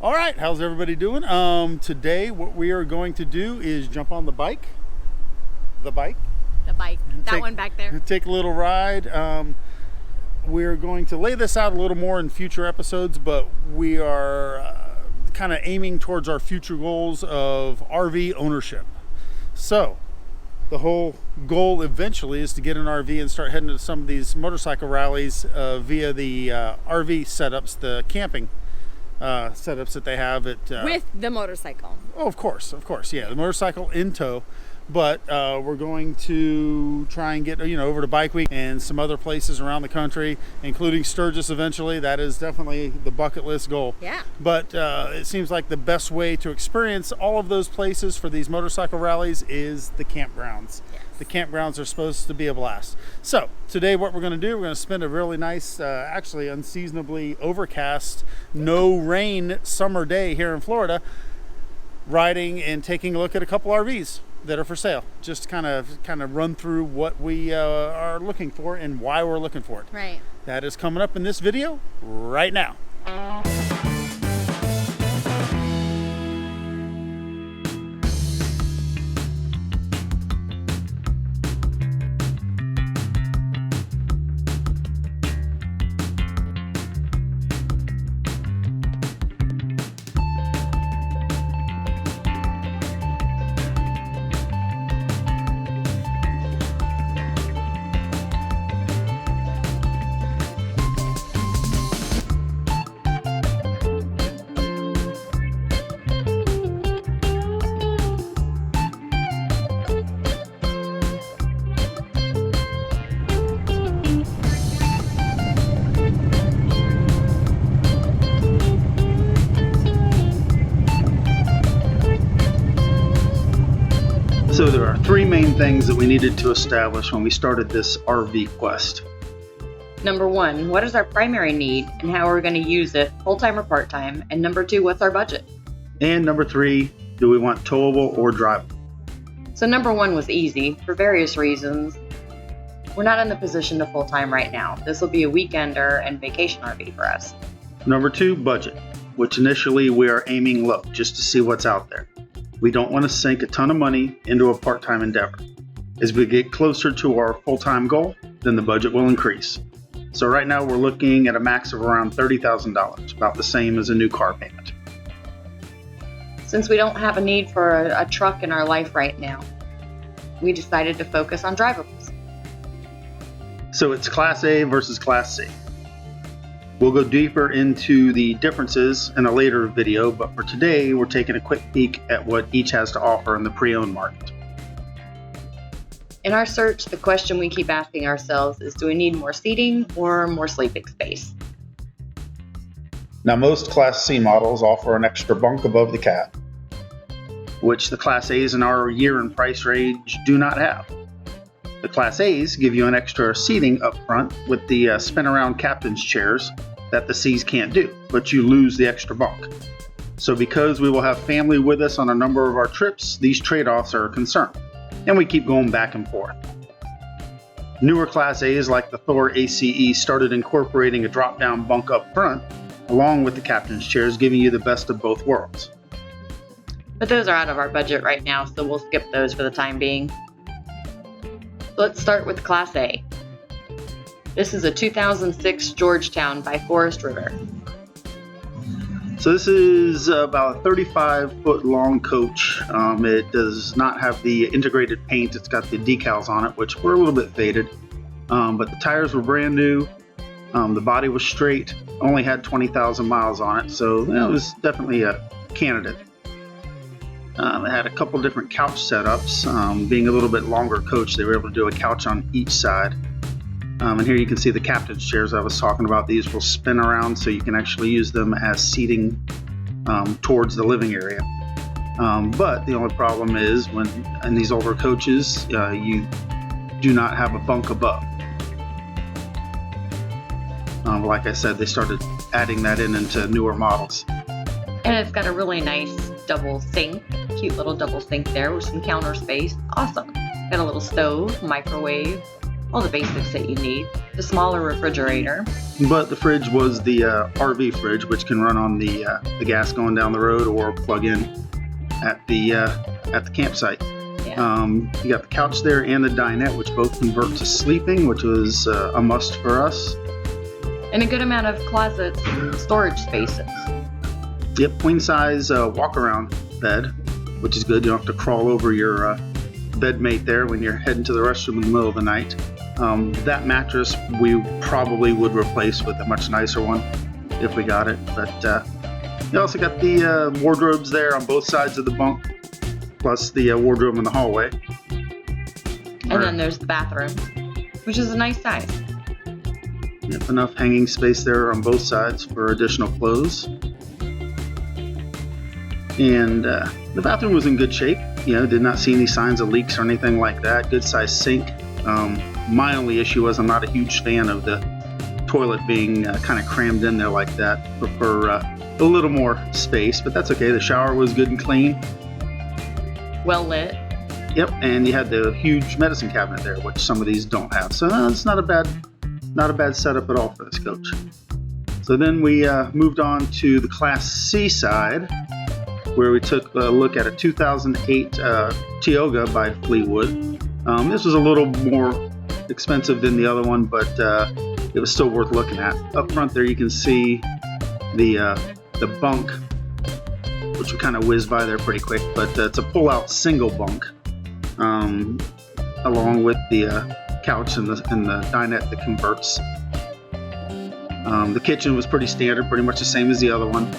All right, how's everybody doing? Today what we are going to do is jump on the bike. The bike, that one back there. Take a little ride. We're going to lay this out a little more in future episodes, but we are kind of aiming towards our future goals of RV ownership. So the whole goal eventually is to get an RV and start heading to some of these motorcycle rallies via the RV setups, the camping setups that they have at with the motorcycle. Oh, of course, yeah, the motorcycle in tow. But we're going to try and get over to Bike Week and some other places around the country, including Sturgis eventually. That is definitely the bucket list goal. Yeah. But it seems like the best way to experience all of those places for these motorcycle rallies is the campgrounds. Yes. The campgrounds are supposed to be a blast. So today what we're going to do, we're going to spend a really nice, actually unseasonably overcast, no rain summer day here in Florida, riding and taking a look at a couple RVs that are for sale. Just kind of run through what we are looking for and why we're looking for it. Right. That is coming up in this video right now. So there are three main things that we needed to establish when we started this RV quest. Number one, what is our primary need and how are we going to use it, full-time or part-time? And number two, what's our budget? And number three, do we want towable or drivable? So number one was easy for various reasons. We're not in the position of full-time right now. This will be a weekender and vacation RV for us. Number two, budget, which initially we are aiming low just to see what's out there. We don't want to sink a ton of money into a part-time endeavor. As we get closer to our full-time goal, then the budget will increase. So right now we're looking at a max of around $30,000, about the same as a new car payment. Since we don't have a need for a truck in our life right now, we decided to focus on drivables. So it's Class A versus Class C. We'll go deeper into the differences in a later video, but for today, we're taking a quick peek at what each has to offer in the pre-owned market. In our search, the question we keep asking ourselves is, do we need more seating or more sleeping space? Now, most Class C models offer an extra bunk above the cab, which the Class A's in our year and price range do not have. The Class A's give you an extra seating up front with the spin-around captain's chairs that the C's can't do, but you lose the extra bunk. So because we will have family with us on a number of our trips, these trade-offs are a concern, and we keep going back and forth. Newer Class A's like the Thor ACE started incorporating a drop-down bunk up front, along with the captain's chairs, giving you the best of both worlds. But those are out of our budget right now, so we'll skip those for the time being. Let's start with Class A. This is a 2006 Georgetown by Forest River. So this is about a 35-foot long coach. It does not have the integrated paint. It's got the decals on it, which were a little bit faded. But the tires were brand new. The body was straight. Only had 20,000 miles on it, so it was definitely a candidate. It had a couple different couch setups. Being a little bit longer coach, they were able to do a couch on each side. And here you can see the captain's chairs I was talking about. These will spin around so you can actually use them as seating towards the living area. But the only problem is when in these older coaches, you do not have a bunk above. Like I said, they started adding that into newer models. And it's got a really nice double sink, cute little double sink there with some counter space. Awesome. Got a little stove, microwave, all the basics that you need. The smaller refrigerator. But the fridge was the RV fridge, which can run on the gas going down the road or plug in at the campsite. Yeah. You got the couch there and the dinette, which both convert to sleeping, which was a must for us. And a good amount of closets and storage spaces. Yep, queen size walk-around bed, which is good. You don't have to crawl over your bed mate there when you're heading to the restroom in the middle of the night. That mattress we probably would replace with a much nicer one if we got it. But you also got the wardrobes there on both sides of the bunk, plus the wardrobe in the hallway. And then there's the bathroom, which is a nice size. Yep, enough hanging space there on both sides for additional clothes. And the bathroom was in good shape. Did not see any signs of leaks or anything like that. Good size sink. My only issue was I'm not a huge fan of the toilet being kind of crammed in there like that. Prefer a little more space, but that's okay. The shower was good and clean. Well lit. Yep, and you had the huge medicine cabinet there, which some of these don't have. So it's not a bad setup at all for this coach. So then we moved on to the Class C side, where we took a look at a 2008 Tioga by Fleetwood. This was a little more expensive than the other one, but it was still worth looking at. Up front there you can see the bunk, which we kind of whizzed by there pretty quick, but it's a pull-out single bunk, along with the couch and the dinette that converts. The kitchen was pretty standard, pretty much the same as the other one.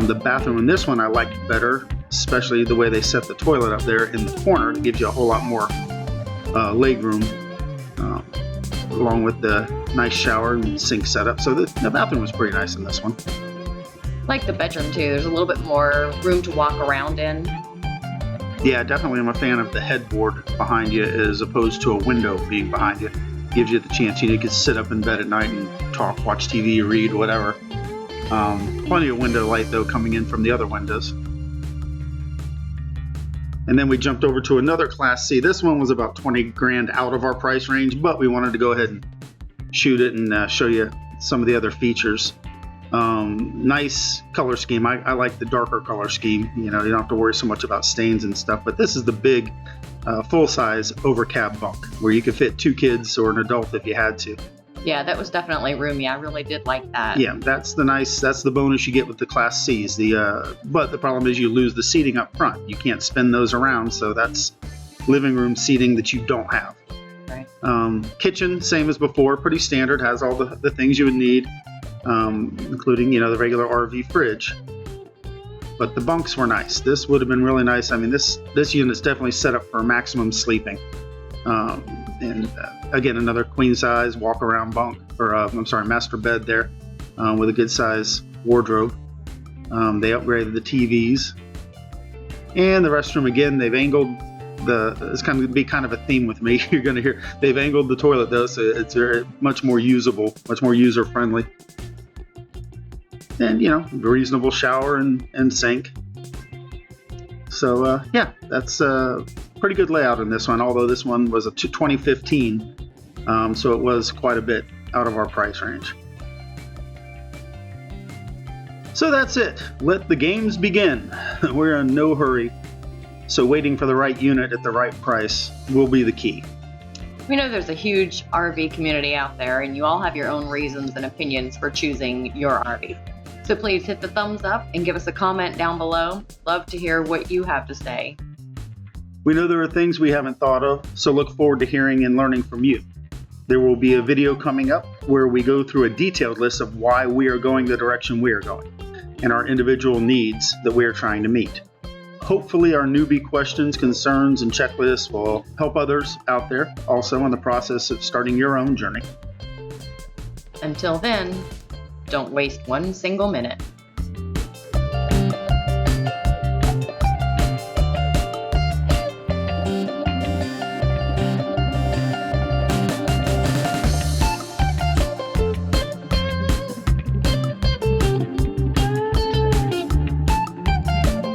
The bathroom in this one I liked better, especially the way they set the toilet up there in the corner. It gives you a whole lot more leg room, along with the nice shower and sink setup. So the bathroom was pretty nice in this one. Like the bedroom too. There's a little bit more room to walk around in. Yeah, definitely I'm a fan of the headboard behind you as opposed to a window being behind you. Gives you the chance, you could sit up in bed at night and talk, watch TV, read, whatever. Plenty of window light though coming in from the other windows. And then we jumped over to another Class C. This one was about 20 grand out of our price range, but we wanted to go ahead and shoot it and show you some of the other features. Nice color scheme. I like the darker color scheme. You don't have to worry so much about stains and stuff, but this is the big full-size overcab bunk where you could fit 2 kids or an adult if you had to. Yeah, that was definitely roomy. I really did like that. Yeah, that's the bonus you get with the Class C's. But the problem is you lose the seating up front. You can't spin those around, so that's living room seating that you don't have. Right. Kitchen, same as before, pretty standard, has all the things you would need, including, the regular RV fridge. But the bunks were nice. This would have been really nice. I mean, this unit's definitely set up for maximum sleeping. Again, another queen size walk around bunk, master bed there, with a good size wardrobe. They upgraded the TVs, and the restroom again. They've angled it's going to be kind of a theme with me. You're going to hear they've angled the toilet though, so it's very much more usable, much more user friendly. And reasonable shower and sink. So that's a pretty good layout in this one, although this one was a 2015, so it was quite a bit out of our price range. So that's it. Let the games begin. We're in no hurry, so waiting for the right unit at the right price will be the key. We know there's a huge RV community out there, and you all have your own reasons and opinions for choosing your RV. So please hit the thumbs up and give us a comment down below. Love to hear what you have to say. We know there are things we haven't thought of, so look forward to hearing and learning from you. There will be a video coming up where we go through a detailed list of why we are going the direction we are going and our individual needs that we are trying to meet. Hopefully our newbie questions, concerns, and checklists will help others out there also in the process of starting your own journey. Until then, don't waste one single minute.